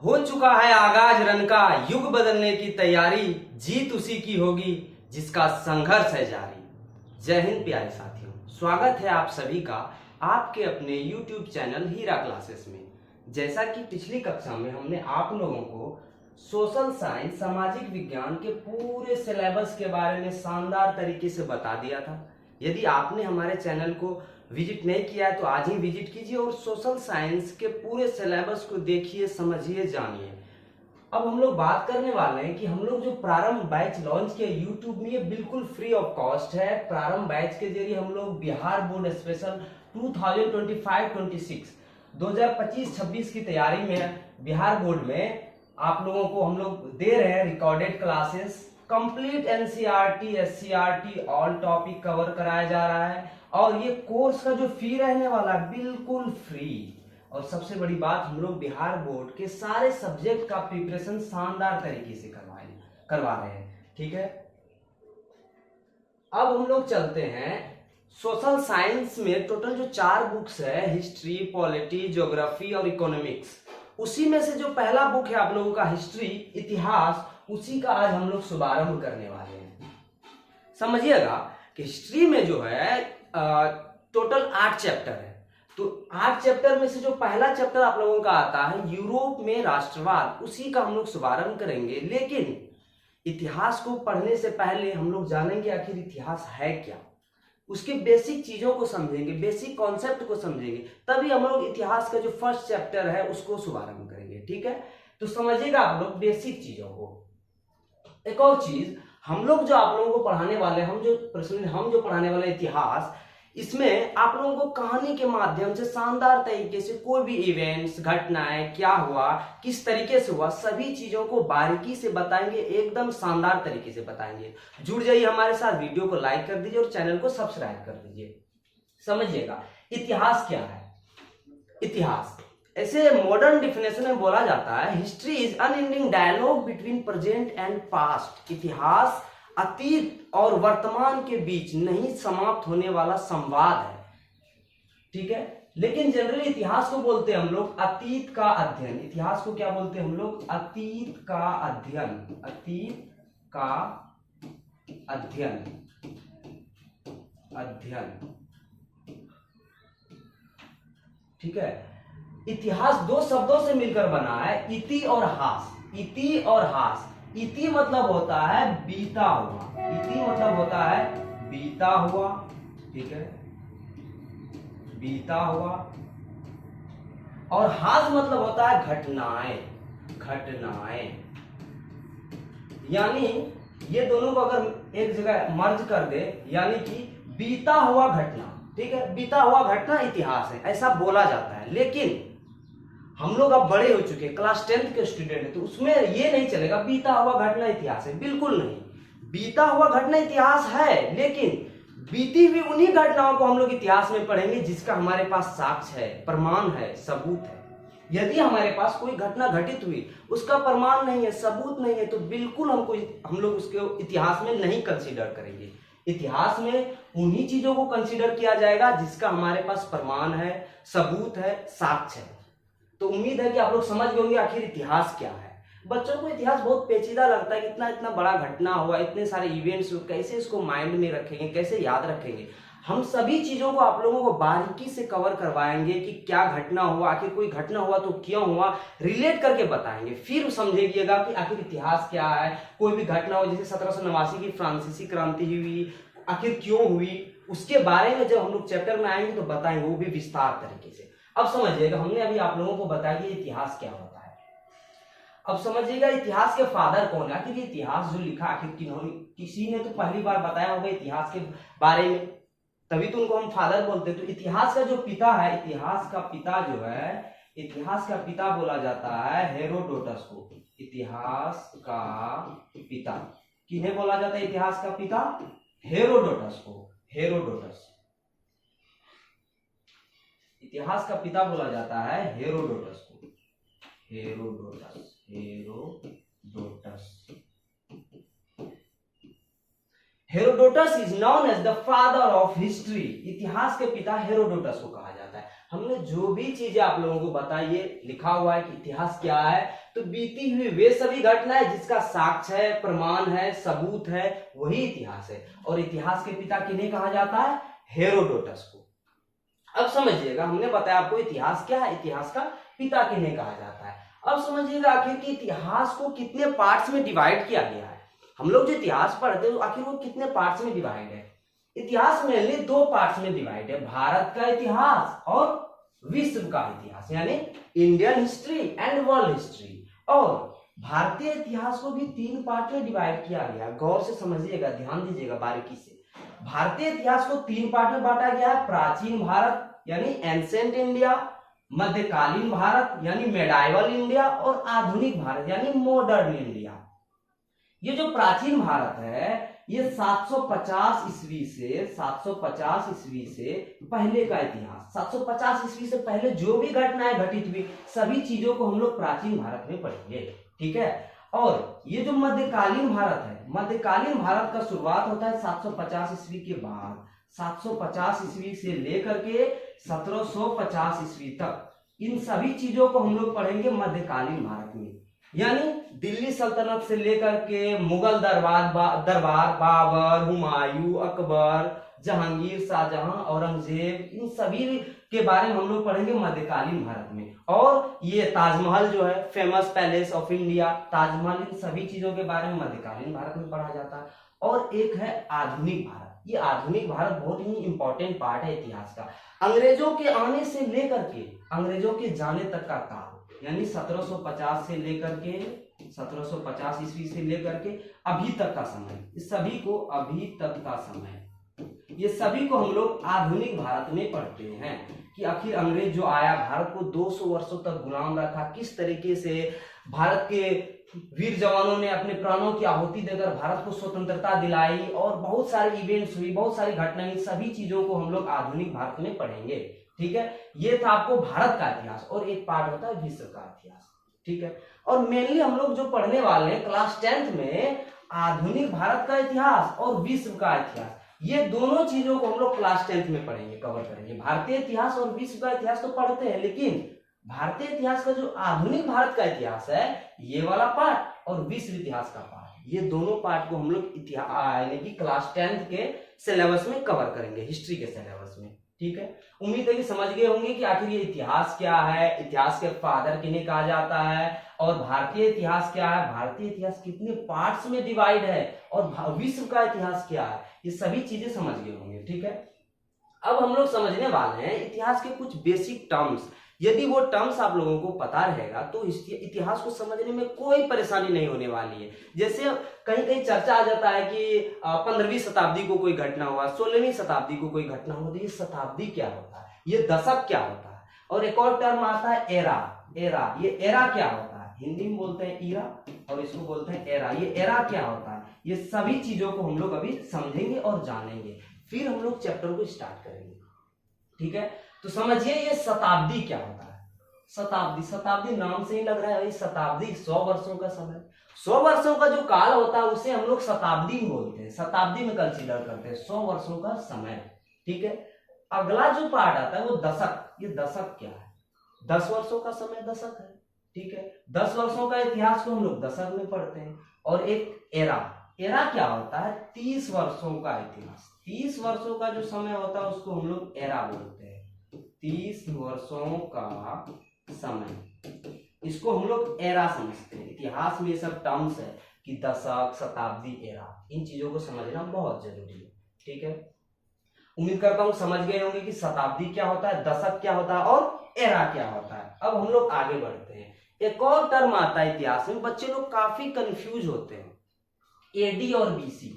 हो चुका है आगाज रन का, युग बदलने की तैयारी, जीत उसी की होगी जिसका संघर्ष है जारी। जय हिंद प्यारे साथियों, स्वागत है आप सभी का आपके अपने YouTube चैनल हीरा क्लासेस में। जैसा कि पिछली कक्षा में हमने आप लोगों को सोशल साइंस सामाजिक विज्ञान के पूरे सिलेबस के बारे में शानदार तरीके से बता दिया था। यदि आपने हमारे चैनल को विजिट नहीं किया है तो आज ही विजिट कीजिए और सोशल साइंस के पूरे सिलेबस को देखिए, समझिए, जानिए। अब हम लोग बात करने वाले हैं कि हम लोग जो प्रारंभ बैच लॉन्च किया यूट्यूब में, ये बिल्कुल फ्री ऑफ कॉस्ट है। प्रारंभ बैच के जरिए हम लोग बिहार बोर्ड स्पेशल 2025-26 2025-26 की तैयारी में बिहार बोर्ड में आप लोगों को हम लोग दे रहे हैं recorded classes. Complete NCERT SCERT all topic cover कराया जा रहा है और ये कोर्स का जो फी रहने वाला है बिल्कुल फ्री। और सबसे बड़ी बात, हम लोग बिहार बोर्ड के सारे सब्जेक्ट का प्रिपरेशन शानदार तरीके से करवा रहे हैं। ठीक है, अब हम लोग चलते हैं सोशल साइंस में। टोटल जो 4 बुक्स है, हिस्ट्री, पॉलिटी, ज्योग्राफी और इकोनॉमिक्स, उसी में से जो पहला बुक है आप लोगों का हिस्ट्री इतिहास, उसी का आज हम लोग शुभारंभ करने वाले हैं। समझिएगा कि हिस्ट्री में जो है टोटल 8 चैप्टर है। तो 8 चैप्टर में से जो पहला चैप्टर आप लोगों का आता है यूरोप में राष्ट्रवाद, उसी का हम लोग शुभारंभ करेंगे। लेकिन इतिहास को पढ़ने से पहले हम लोग जानेंगे आखिर इतिहास है क्या, उसके बेसिक चीजों को समझेंगे, बेसिक कॉन्सेप्ट को समझेंगे, तभी हम लोग इतिहास का जो फर्स्ट चैप्टर है उसको शुभारंभ करेंगे। ठीक है, तो समझिएगा आप लोग बेसिक चीजों को। एक और चीज, हम लोग जो आप लोगों को पढ़ाने वाले, हम जो पढ़ाने वाले इतिहास, इसमें आप लोगों को कहानी के माध्यम से शानदार तरीके से कोई भी इवेंट्स, घटनाएं, क्या हुआ, किस तरीके से हुआ, सभी चीजों को बारीकी से बताएंगे, एकदम शानदार तरीके से बताएंगे। जुड़ जाइए हमारे साथ, वीडियो को लाइक कर दीजिए और चैनल को सब्सक्राइब कर दीजिए। समझिएगा इतिहास क्या है। इतिहास ऐसे मॉडर्न डिफिनेशन में बोला जाता है, history is unending dialogue between present and past. इतिहास अतीत और वर्तमान के बीच नहीं समाप्त होने वाला संवाद है। ठीक है, लेकिन जनरली इतिहास को बोलते हैं हम लोग अतीत का अध्ययन। इतिहास को क्या बोलते हैं हम लोग? अतीत का अध्ययन। अतीत का अध्ययन। ठीक है, इतिहास 2 शब्दों से मिलकर बना है, इति और हास। इति और हास। इति मतलब होता है बीता हुआ, इति मतलब होता है बीता हुआ। ठीक है, बीता हुआ। और हास मतलब होता है घटनाएं। यानी ये दोनों को अगर एक जगह मर्ज कर दे, यानी कि बीता हुआ घटना। ठीक है, बीता हुआ घटना इतिहास है, ऐसा बोला जाता है। लेकिन हम लोग अब बड़े हो चुके हैं, क्लास 10th के स्टूडेंट हैं, तो उसमें ये नहीं चलेगा बीता हुआ घटना इतिहास है, बिल्कुल नहीं। बीता हुआ घटना इतिहास है, लेकिन बीती हुई उन्हीं घटनाओं को हम लोग इतिहास में पढ़ेंगे जिसका हमारे पास साक्ष्य है, प्रमाण है, सबूत है। यदि हमारे पास कोई घटना घटित हुई, उसका प्रमाण नहीं है, सबूत नहीं है, तो बिल्कुल हम लोग उसके इतिहास में नहीं कंसीडर करेंगे। इतिहास में उन्हीं चीजों को कंसीडर किया जाएगा जिसका हमारे पास प्रमाण है, सबूत है, साक्ष्य है। तो उम्मीद है कि आप लोग समझ गए होंगे आखिर इतिहास क्या है। बच्चों को इतिहास बहुत पेचीदा लगता है, इतना इतना बड़ा घटना हुआ, इतने सारे इवेंट्स, कैसे इसको माइंड में रखेंगे, कैसे याद रखेंगे। हम सभी चीजों को आप लोगों को बारीकी से कवर करवाएंगे कि क्या घटना हुआ, आखिर कोई घटना हुआ तो क्यों हुआ, रिलेट करके बताएंगे। फिर समझिएगा कि आखिर इतिहास क्या है। कोई भी घटना हो, जैसे 1789 की फ्रांसीसी क्रांति हुई, आखिर क्यों हुई, उसके बारे में जब हम लोग चैप्टर में आएंगे तो बताएंगे, वो भी विस्तार तरीके से। अब समझिएगा, हमने अभी आप लोगों को बताया कि इतिहास क्या होता है। अब समझिएगा इतिहास के फादर कौन है। आखिर ये इतिहास जो लिखा, आखिर किसी ने तो पहली बार बताया होगा इतिहास के बारे में, तभी तो उनको हम फादर बोलते हैं। तो इतिहास का जो पिता है, इतिहास का पिता जो है, इतिहास का पिता बोला जाता है हेरोडोटस को। इतिहास का पिता किन्हें बोला जाता है? इतिहास का पिता हेरोडोटस को। हेरोडोटस इतिहास का पिता बोला जाता है हेरोडोटस को। Herodotus. Herodotus is known as the father of history. इतिहास के पिता हेरोडोटस को कहा जाता है। हमने जो भी चीजें आप लोगों को बताई है, लिखा हुआ है कि इतिहास क्या है, तो बीती हुई वे सभी घटनाएं जिसका साक्ष्य है, प्रमाण है, सबूत है, वही इतिहास है। और इतिहास के पिता किन्हें कहा जाता है? हेरोडोटस को। अब समझिएगा, हमने बताया आपको इतिहास क्या है, इतिहास का पिता किन्हें कहा जाता है। अब समझिएगा आखिर कि इतिहास को कितने पार्ट्स में डिवाइड किया गया है। हम लोग जो इतिहास पढ़ते हैं आखिर वो कितने पार्ट्स में डिवाइड है? इतिहास मेनली दो पार्ट्स में डिवाइड है, भारत का इतिहास और विश्व का इतिहास, यानी Indian history and world history. और भारतीय इतिहास को भी तीन पार्ट में डिवाइड किया गया। गौर से समझिएगा, ध्यान दीजिएगा बारीकी से। भारतीय इतिहास को तीन पार्ट में बांटा गया है, प्राचीन भारत यानी एंसेंट इंडिया, मध्यकालीन भारत यानी मेडाइवल इंडिया, और आधुनिक भारत यानी मॉडर्न इंडिया। ये जो प्राचीन भारत है ये 750 ईस्वी से पहले का इतिहास, 750 ईस्वी से पहले जो भी घटनाएं घटित हुई सभी चीजों को हम लोग प्राचीन भारत में पढ़ेंगे, ठीक है। और ये जो मध्यकालीन भारत है, मध्यकालीन भारत का शुरुआत होता है 750 ईस्वी के बाद, 750 ईस्वी से लेकर के 1750 ईस्वी तक, इन सभी चीजों को हम लोग पढ़ेंगे मध्यकालीन भारत में। यानी दिल्ली सल्तनत से लेकर के मुगल दरबार बाबर, हुमायूं, अकबर, जहांगीर, शाहजहां, औरंगजेब, इन सभी के बारे में हम लोग पढ़ेंगे मध्यकालीन भारत में। और ये ताजमहल जो है, famous palace of India, Taj Mahal, इन सभी चीजों के बारे में मध्यकालीन भारत में पढ़ा जाता है। और एक है आधुनिक भारत। ये आधुनिक भारत बहुत ही इंपॉर्टेंट पार्ट है इतिहास का। अंग्रेजों के आने से लेकर के अंग्रेजों के जाने तक का काल, यानी 1750 से लेकर के 1750 ईस्वी से लेकर के अभी तक का समय, इस सभी को अभी तक का समय, ये सभी को हम लोग आधुनिक भारत में पढ़ते हैं कि आखिर अंग्रेज जो आया भारत को 200 वर्षों तक गुलाम रखा, किस तरीके से भारत के वीर जवानों ने अपने प्राणों की आहुति देकर भारत को स्वतंत्रता दिलाई, और बहुत सारे इवेंट्स हुई, बहुत सारी घटनाएं, सभी चीजों को हम लोग आधुनिक भारत में पढ़ेंगे, ठीक है। ये था आपको भारत का इतिहास, और एक पार्ट होता है विश्व का इतिहास, ठीक है। और मेनली हम लोग जो पढ़ने वाले हैं क्लास 10th में आधुनिक भारत का इतिहास और विश्व का इतिहास, ये दोनों चीजों को हम लोग क्लास 10th में पढ़ेंगे, कवर करेंगे। भारतीय इतिहास और विश्व का इतिहास तो पढ़ते हैं, लेकिन भारतीय इतिहास का जो आधुनिक भारत का इतिहास है ये वाला पार्ट, और विश्व इतिहास का पार्ट, ये दोनों पार्ट को हम लोग इतिहास यानी कि क्लास 10th के सिलेबस में कवर करेंगे, हिस्ट्री के सिलेबस में, ठीक है। उम्मीद है कि समझ गए होंगे कि आखिर ये इतिहास क्या है, इतिहास के फादर किन्हें कहा जाता है, और भारतीय इतिहास क्या है, भारतीय इतिहास कितने पार्ट्स में डिवाइड है, और विश्व का इतिहास क्या है, ये सभी चीजें समझ गए होंगे, ठीक है। अब हम लोग समझने वाले हैं इतिहास के कुछ बेसिक टर्म्स। यदि वो टर्म्स आप लोगों को पता रहेगा तो इतिहास को समझने में कोई परेशानी नहीं होने वाली है। जैसे कहीं कहीं चर्चा आ जाता है कि 15वीं शताब्दी को कोई घटना हुआ, 16वीं शताब्दी को कोई घटना हुआ, तो ये शताब्दी क्या होता है, ये दशक क्या होता है। और एक और टर्म आता है एरा। ये एरा क्या होता है, हिंदी में बोलते हैं ईरा और इसको बोलते हैं एरा। ये एरा क्या होता है, ये सभी चीजों को हम लोग अभी समझेंगे और जानेंगे, फिर हम लोग चैप्टर को स्टार्ट करेंगे, ठीक है। तो समझिए ये शताब्दी क्या होता है। शताब्दी नाम से ही लग रहा है शताब्दी, 100 वर्षों का समय, 100 वर्षों का जो काल होता है उसे हम लोग शताब्दी बोलते हैं, शताब्दी में कंसीडर करते हैं 100 वर्षों का समय, ठीक है। अगला जो पार्ट आता है वो दशक। ये दशक क्या है, 10 वर्षों का समय दशक है, ठीक है। 10 वर्षों का इतिहास को हम लोग दशक में पढ़ते हैं। और एक एरा क्या होता है, 30 वर्षों का इतिहास, 30 वर्षों का जो समय होता है उसको हम लोग एरा बोलते हैं, 30 वर्षों का समय, इसको हम लोग एरा समझते हैं। इतिहास में ये सब टर्म्स है कि दशक, शताब्दी, एरा, इन चीजों को समझना बहुत जरूरी है, ठीक है। उम्मीद करता हूं समझ गए होंगे कि शताब्दी क्या होता है, दशक क्या होता है और एरा क्या होता है। अब हम लोग आगे बढ़ते हैं। एक और टर्म आता है इतिहास में, बच्चे लोग काफी कंफ्यूज होते हैं, एडी और बीसी।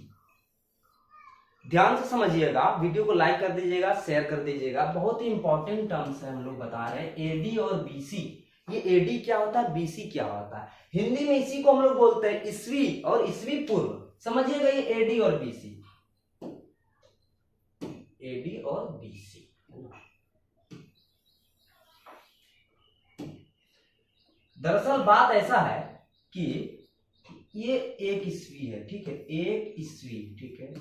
ध्यान से समझिएगा, वीडियो को लाइक कर दीजिएगा, शेयर कर दीजिएगा, बहुत ही इंपॉर्टेंट टर्म्स है हम लोग बता रहे हैं, एडी और बीसी। ये एडी क्या होता है, बीसी क्या होता है। हिंदी में इसी को हम लोग बोलते हैं ईस्वी और ईस्वी पूर्व। समझिएगा ये एडी और बीसी, एडी और बीसी। दरअसल बात ऐसा है कि ये एक ईस्वी है, ठीक है, एक ईस्वी, ठीक है,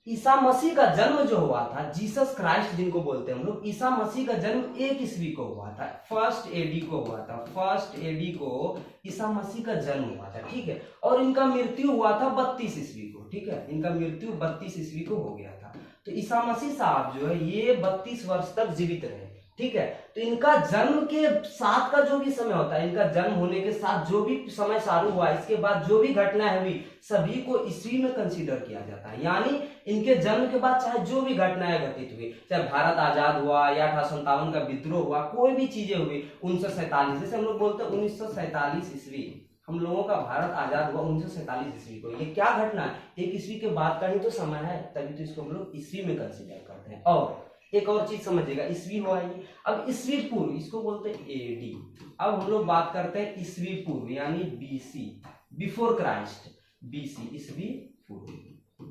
ईसा मसीह का जन्म जो हुआ था, जीसस क्राइस्ट जिनको बोलते हैं हम लोग, ईसा मसीह का जन्म 1 ईस्वी को हुआ था, 1 एडी को हुआ था। 1 एडी को ईसा मसीह का जन्म हुआ था, ठीक है। और इनका मृत्यु हुआ था 32 ईस्वी को, ठीक है। इनका मृत्यु 32 ईस्वी को हो गया था। तो ईसा मसीह साहब जो है ये 32 वर्ष तक जीवित रहे, ठीक है। तो इनका जन्म के साथ का जो भी समय होता है, इनका जन्म होने के साथ जो भी समय चालू हुआ, इसके बाद जो भी घटनाएं हुई, सभी को ईस्वी में कंसीडर किया जाता है। यानी इनके जन्म के बाद चाहे जो भी घटनाएं घटित हुई, चाहे भारत आजाद हुआ या 1857 का विद्रोह हुआ, कोई भी चीजें हुई, 1947, जैसे हम लोग बोलते हैं 1947 ईस्वी हम लोगों का भारत आजाद हुआ 1947 ईस्वी को। ये क्या घटना है, 1 ईस्वी के बाद का ही तो समय है, तभी तो इसको हम लोग ईस्वी में कंसीडर करते हैं। और एक और चीज समझिएगा, ईस्वी हुआ ये, अब ईस्वी पूर्व इसको बोलते हैं एडी। अब हम लोग बात करते हैं ईस्वी पूर्व यानी बीसी, बिफोर क्राइस्ट, बीसी ईस्वी पूर्व।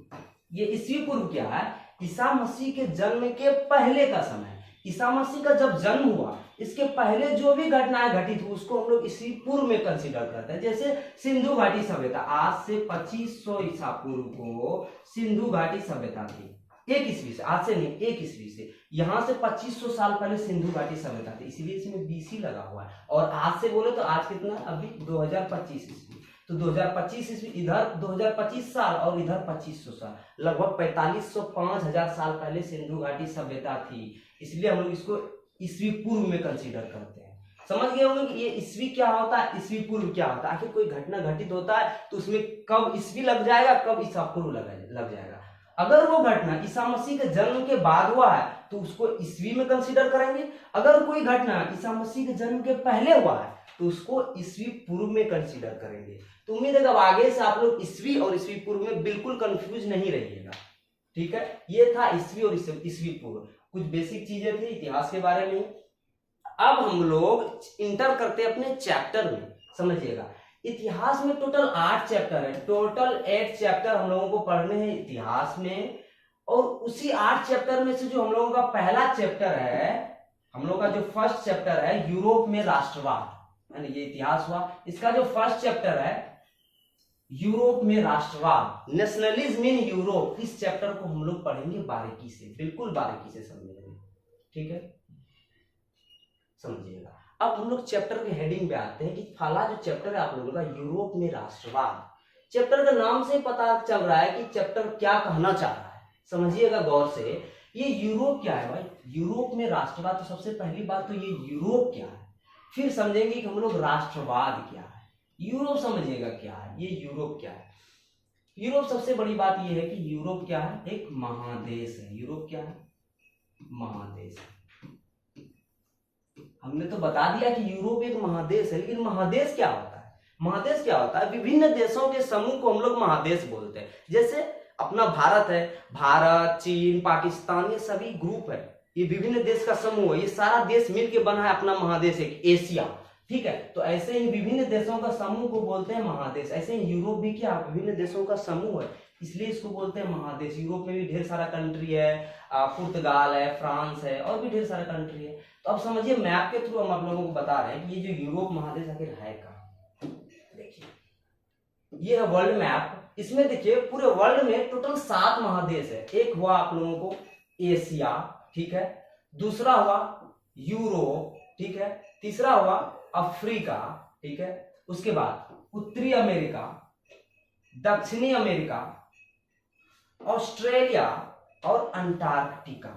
ये ईस्वी पूर्व क्या है, ईसा मसीह के जन्म के पहले का समय। ईसा मसीह का जब जन्म हुआ इसके पहले जो भी घटनाएं घटित हुई उसको हम लोग ईस्वी पूर्व में कंसीडर करते हैं। जैसे सिंधु घाटी सभ्यता, आज से 2500 ईसा पूर्व को सिंधु घाटी सभ्यता थी, 1 ईस्वी से, आज से नहीं 1 ईस्वी से, यहां से 2500 साल पहले सिंधु घाटी सभ्यता थी, इसीलिए इसमें बीसी लगा हुआ है। और आज से बोले तो आज कितना है, अभी 2025 ईस्वी, तो 2025 ईस्वी, इधर 2025 साल और इधर 2500 साल, लगभग 4500-5000 साल पहले सिंधु घाटी सभ्यता थी। इसलिए हम लोग इसको ईस्वी पूर्व में कंसीडर करते हैं। समझ गए होंगे कि ये ईस्वी क्या होता है, ईस्वी पूर्व क्या होता है। आखिर कोई घटना घटित होता है तो उसमें कब ईस्वी लग जाएगा, कब ईसा पूर्व लग जाएगा। अगर वो घटना ईसा मसीह के जन्म के बाद हुआ है तो उसको ईस्वी में कंसीडर करेंगे। अगर कोई घटना ईसा मसीह के जन्म के पहले हुआ है तो उसको ईस्वी पूर्व में कंसीडर करेंगे। तो उम्मीद है कि अब आगे से आप लोग ईस्वी और ईस्वी पूर्व में बिल्कुल कंफ्यूज नहीं रहिएगा, ठीक है। ये था ईस्वी और ईस्वी पूर्व, कुछ बेसिक चीजें थी इतिहास के बारे में। अब हम लोग इंटर करते हैं अपने चैप्टर में, समझिएगा। इतिहास में टोटल 8 चैप्टर है, टोटल 8 चैप्टर हम लोगों को पढ़ने हैं इतिहास में। और उसी 8 चैप्टर में से जो हम लोगों का पहला चैप्टर है, हम लोगों का जो फर्स्ट चैप्टर है यूरोप में राष्ट्रवाद, ये इतिहास हुआ। इसका जो फर्स्ट चैप्टर है यूरोप में राष्ट्रवाद, नेशनलिज्म इन यूरोप, इस चैप्टर को हम लोग पढ़ेंगे बारीकी से, बिल्कुल बारीकी से समझेंगे, ठीक है, समझिएगा। अब हम लोग चैप्टर के हेडिंग पे आते हैं कि पहला जो चैप्टर है आप लोगों का यूरोप में राष्ट्रवाद। चैप्टर का नाम से पता चल रहा है कि चैप्टर क्या कहना चाह रहा है, समझिएगा गौर से। ये यूरोप क्या है भाई, यूरोप में राष्ट्रवाद। तो सबसे पहली बात तो ये यूरोप क्या है, फिर समझेंगे कि हम लोग राष्ट्रवाद क्या है। यूरोप समझिएगा क्या है, ये यूरोप क्या है। यूरोप सबसे बड़ी बात ये है कि यूरोप क्या है, एक महादेश है। यूरोप क्या है, महादेश है। हमने तो बता दिया कि यूरोप एक महादेश है, लेकिन महादेश क्या होता है, महादेश क्या होता है, विभिन्न देशों के समूह को हम लोग महादेश बोलते हैं। जैसे अपना भारत है, भारत, चीन, पाकिस्तान, ये सभी ग्रुप है, ये विभिन्न देश का समूह है, ये सारा देश मिलकर बना है अपना महादेश, एक एशिया, ठीक है। तो ऐसे ही विभिन्न देशों का समूह को बोलते हैं महादेश। ऐसे ही यूरोप भी क्या, विभिन्न देशों का समूह है, इसलिए इसको बोलते हैं महादेश। यूरोप में भी ढेर सारा कंट्री है, पुर्तगाल है, फ्रांस है, और भी ढेर सारा कंट्री है। तो अब समझिए मैप के थ्रू हम आप लोगों को बता रहे हैं कि ये जो यूरोप महादेश आखिर है कहाँ। देखिए ये है वर्ल्ड मैप, इसमें देखिए पूरे वर्ल्ड में टोटल 7 महादेश है। एक हुआ आप लोगों को एशिया, ठीक है, दूसरा हुआ यूरोप, ठीक है, तीसरा हुआ अफ्रीका, ठीक है, उसके बाद उत्तरी अमेरिका, दक्षिणी अमेरिका, ऑस्ट्रेलिया और अंटार्कटिका।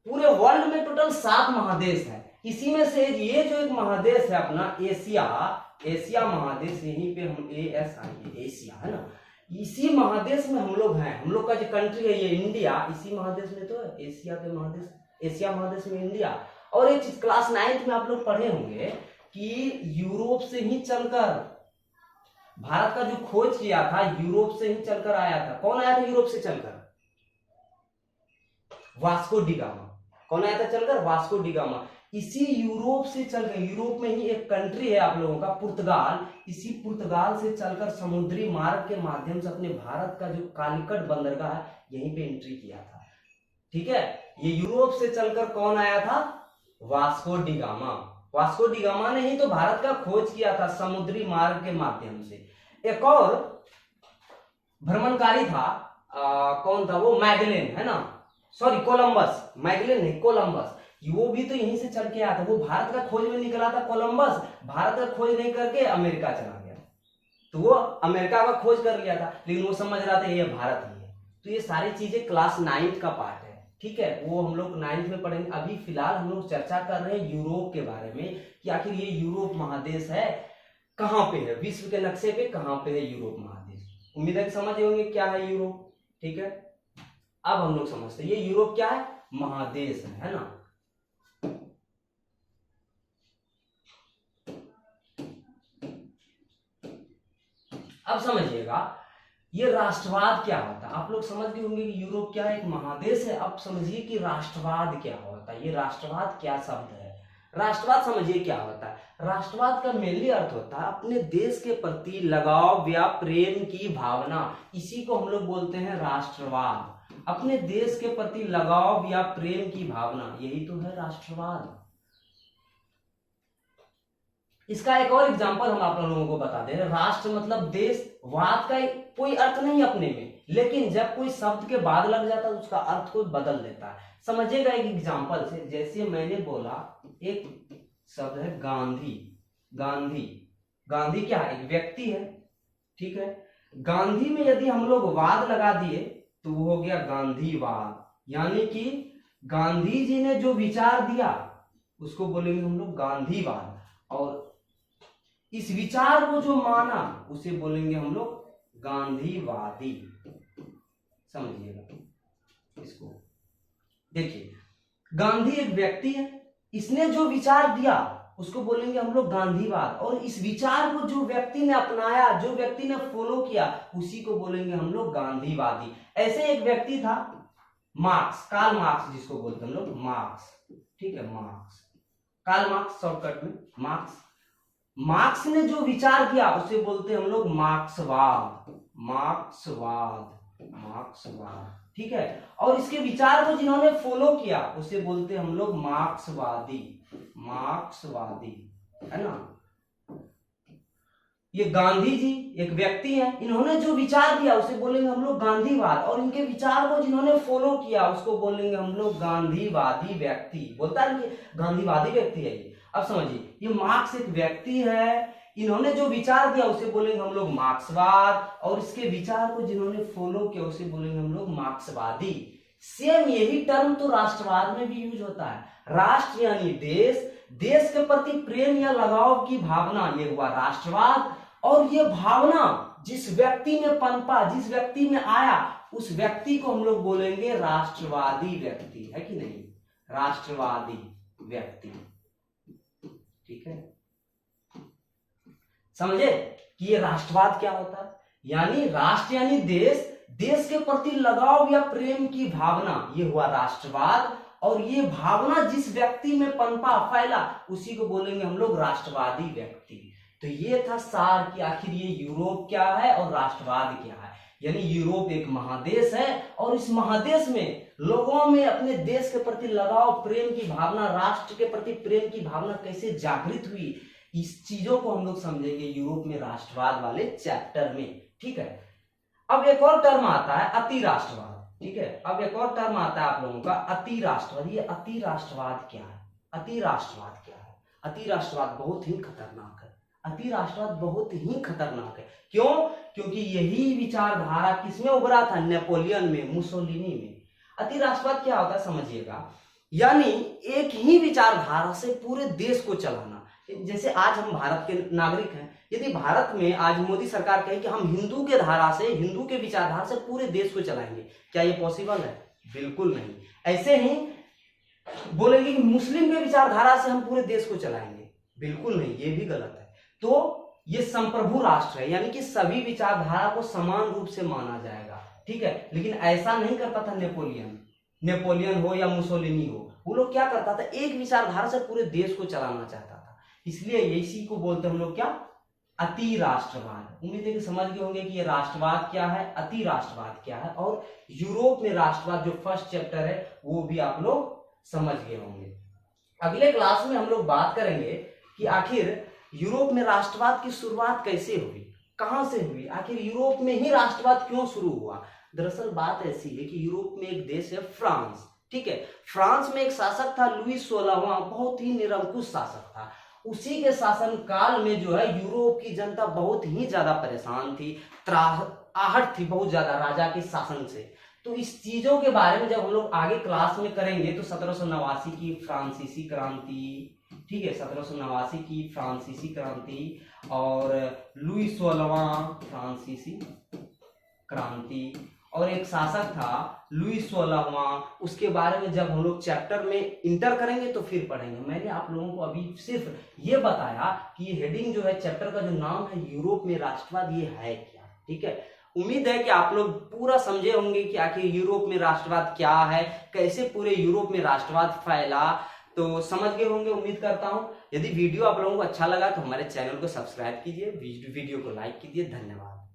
पूरे वर्ल्ड में टोटल 7 महादेश है। इसी में से ये जो एक महादेश है अपना एशिया, एशिया महादेश, यहीं पे हम एशिया है ना, इसी महादेश में हम लोग हैं। हम लोग का जो कंट्री है ये इंडिया, इसी महादेश में तो है, एशिया के महादेश, एशिया महादेश में इंडिया। और एक चीज क्लास 9th में आप लोग पढ़े होंगे कि यूरोप से ही चलकर भारत का जो खोज किया था, यूरोप से ही चलकर आया था। कौन आया था यूरोप से चलकर, वास्को डी गामा। कौन आया था चलकर, वास्को डी गामा। इसी यूरोप से चलकर, यूरोप में ही एक कंट्री है आप लोगों का पुर्तगाल, इसी पुर्तगाल से चलकर समुद्री मार्ग के माध्यम से अपने भारत का जो कालीकट बंदरगाह है यहीं पे एंट्री किया था, ठीक है। ये यूरोप से चलकर कौन आया था, Vasco D gamma. Vasco D gamma ने ही तो भारत का खोज किया था समुद्री मार्ग के माध्यम से। एक और भ्रमणकारी था कौन था वो, मैगलेन है ना, सॉरी कोलंबस, मैगलेन नहीं कोलंबस, वो भी तो यहीं से चल के आया था। वो भारत का खोज में निकला था कोलंबस, भारत का खोज नहीं करके अमेरिका चला गया, तो वो अमेरिका का खोज कर लिया था, लेकिन वो समझ रहा था ये भारत ही है। तो ये सारी चीजें क्लास 9th का पार्ट है, ठीक है, वो हम लोग 9th में पढ़ेंगे। अभी फिलहाल हम लोग चर्चा कर रहे हैं यूरोप के बारे में कि आखिर ये यूरोप महादेश है कहाँ पे है, विश्व के नक्शे पे कहाँ पे है यूरोप महादेश। उम्मीद है कि समझ होंगे क्या है यूरोप, ठीक है। अब हम लोग समझते हैं ये यूरोप क्या है, महादेश है ना। अब समझिएगा ये राष्ट्रवाद क्या होता है। आप लोग समझ गए होंगे कि यूरोप क्या है, एक महादेश है। अब समझिए कि राष्ट्रवाद क्या होता है, ये राष्ट्रवाद क्या शब्द है। राष्ट्रवाद समझिए क्या होता है। राष्ट्रवाद का मेनली अर्थ होता है अपने देश के प्रति लगाव या प्रेम की भावना, इसी को हम लोग बोलते हैं राष्ट्रवाद। अपने देश के प्रति लगाव या प्रेम की भावना, यही तो है राष्ट्रवाद। इसका एक और एग्जांपल हम आप लोगों को बता दे रहे। राष्ट्र मतलब देश, वाद का कोई अर्थ नहीं अपने में, लेकिन जब कोई शब्द के बाद लग जाता है तो उसका अर्थ को बदल देता है। समझिएगा एक एग्जांपल से, जैसे मैंने बोला एक शब्द है गांधी, गांधी, गांधी क्या है, एक व्यक्ति है, ठीक है। गांधी में यदि हम लोग वाद लगा दिए तो वो हो गया गांधीवाद, यानी कि गांधी जी ने जो विचार दिया उसको बोलेंगे हम लोग गांधीवाद, और इस विचार को जो माना उसे बोलेंगे हम लोग गांधीवादी। समझिएगा इसको, देखिए गांधी एक व्यक्ति है, इसने जो विचार दिया उसको बोलेंगे हम लोग गांधीवाद, और इस विचार को जो व्यक्ति ने अपनाया, जो व्यक्ति ने फॉलो किया, उसी को बोलेंगे हम लोग गांधीवादी। ऐसे एक व्यक्ति था मार्क्स, कार्ल मार्क्स जिसको बोलते हैं हम लोग मार्क्स, ठीक है, मार्क्स, कार्ल मार्क्स शॉर्टकट में मार्क्स। मार्क्स ने जो विचार किया उसे बोलते हैं हम लोग मार्क्सवाद, मार्क्सवाद, मार्क्सवाद, ठीक है। और इसके विचार को जिन्होंने फॉलो किया उसे बोलते हैं हम लोग मार्क्सवादी, मार्क्सवादी, है ना। ये गांधी जी एक व्यक्ति है, इन्होंने जो विचार दिया उसे बोलेंगे हम लोग गांधीवाद, और इनके विचार को जिन्होंने फॉलो किया उसको बोलेंगे हम लोग गांधीवादी व्यक्ति। बोलता है कि गांधीवादी व्यक्ति है ये। अब समझिए ये मार्क्स एक व्यक्ति है, इन्होंने जो विचार दिया उसे बोलेंगे हम लोग मार्क्सवाद, और इसके विचार को जिन्होंने फॉलो किया उसे बोलेंगे हम लोग मार्क्सवादी। सेम यही टर्म तो राष्ट्रवाद में भी यूज होता है। राष्ट्र यानी देश, देश के प्रति प्रेम या लगाव की भावना, ये हुआ राष्ट्रवाद। और ये भावना जिस व्यक्ति में पनपा, जिस व्यक्ति में आया, उस व्यक्ति को हम लोग बोलेंगे राष्ट्रवादी व्यक्ति, है कि नहीं, राष्ट्रवादी व्यक्ति, ठीक है। समझे कि ये राष्ट्रवाद क्या होता है, यानी राष्ट्र यानी देश, देश के प्रति लगाव या प्रेम की भावना, ये हुआ राष्ट्रवाद। और ये भावना जिस व्यक्ति में पनपा फैला उसी को बोलेंगे हम लोग राष्ट्रवादी व्यक्ति। तो ये था सार कि आखिर ये यूरोप क्या है और राष्ट्रवाद क्या है। यानी यूरोप एक महादेश है, और इस महादेश में लोगों में अपने देश के प्रति लगाव, प्रेम की भावना, राष्ट्र के प्रति प्रेम की भावना कैसे जागृत हुई, इस चीजों को हम लोग समझेंगे यूरोप में राष्ट्रवाद वाले चैप्टर में, ठीक है। अब एक और टर्म आता है अति राष्ट्रवाद, ठीक है। अब एक और टर्म आता है आप लोगों का अति राष्ट्रवाद। ये अति राष्ट्रवाद क्या है, अति राष्ट्रवाद क्या है। अति राष्ट्रवाद बहुत ही खतरनाक है, अति राष्ट्रवाद बहुत ही खतरनाक है। क्यों? क्योंकि यही विचारधारा किसमें उभरा था, नेपोलियन में, मुसोलिनी में। अति राष्ट्रवाद क्या होता है समझिएगा, यानी एक ही विचारधारा से पूरे देश को चलाना। जैसे आज हम भारत के नागरिक हैं, यदि भारत में आज मोदी सरकार कहे कि हम हिंदू के धारा से, हिंदू के विचारधारा से पूरे देश को चलाएंगे, क्या ये पॉसिबल है? बिल्कुल नहीं। ऐसे ही बोलेंगे कि मुस्लिम के विचारधारा से हम पूरे देश को चलाएंगे, बिल्कुल नहीं, ये भी गलत है। तो ये संप्रभु राष्ट्र है, यानी कि सभी विचारधारा को समान रूप से माना जाएगा, ठीक है। लेकिन ऐसा नहीं करता था नेपोलियन, नेपोलियन हो या मुसोलिनी हो, वो लोग क्या करता था, एक विचारधारा से पूरे देश को चलाना चाहता था। इसलिए इसी को बोलते हम लोग क्या, अति राष्ट्रवाद। उम्मीद है कि समझ गए होंगे कि ये राष्ट्रवाद क्या है, अति राष्ट्रवाद क्या है, और यूरोप में राष्ट्रवाद जो फर्स्ट चैप्टर है वो भी आप लोग समझ गए होंगे। अगले क्लास में हम लोग बात करेंगे कि आखिर यूरोप में राष्ट्रवाद की शुरुआत कैसे हुई, कहां से हुई, आखिर यूरोप में ही राष्ट्रवाद क्यों शुरू हुआ। दरअसल बात ऐसी है कि यूरोप में एक देश है फ्रांस, ठीक है। फ्रांस में एक शासक था लुई 16वां, बहुत ही निरंकुश शासक था। उसी के शासन काल में जो है यूरोप की जनता बहुत ही ज्यादा परेशान थी, आहट थी बहुत ज्यादा राजा के शासन से। तो इस चीजों के बारे में जब हम लोग आगे क्लास में करेंगे तो 1789 की फ्रांसीसी क्रांति, ठीक है, 1789 की फ्रांसीसी क्रांति और लुई 16वां फ्रांसीसी क्रांति और एक शासक था लुई 16वां, उसके बारे में जब हम लोग चैप्टर में इंटर करेंगे तो फिर पढ़ेंगे। मैंने आप लोगों को अभी सिर्फ ये बताया कि ये हेडिंग जो है चैप्टर का जो नाम है यूरोप में राष्ट्रवाद, ये है क्या, ठीक है। उम्मीद है कि आप लोग पूरा समझे होंगे कि आखिर यूरोप में राष्ट्रवाद क्या है, कैसे पूरे यूरोप में राष्ट्रवाद फैला, तो समझ गए होंगे उम्मीद करता हूं। यदि वीडियो आप लोगों को अच्छा लगा तो हमारे चैनल को सब्सक्राइब कीजिए, वीडियो को लाइक कीजिए। धन्यवाद।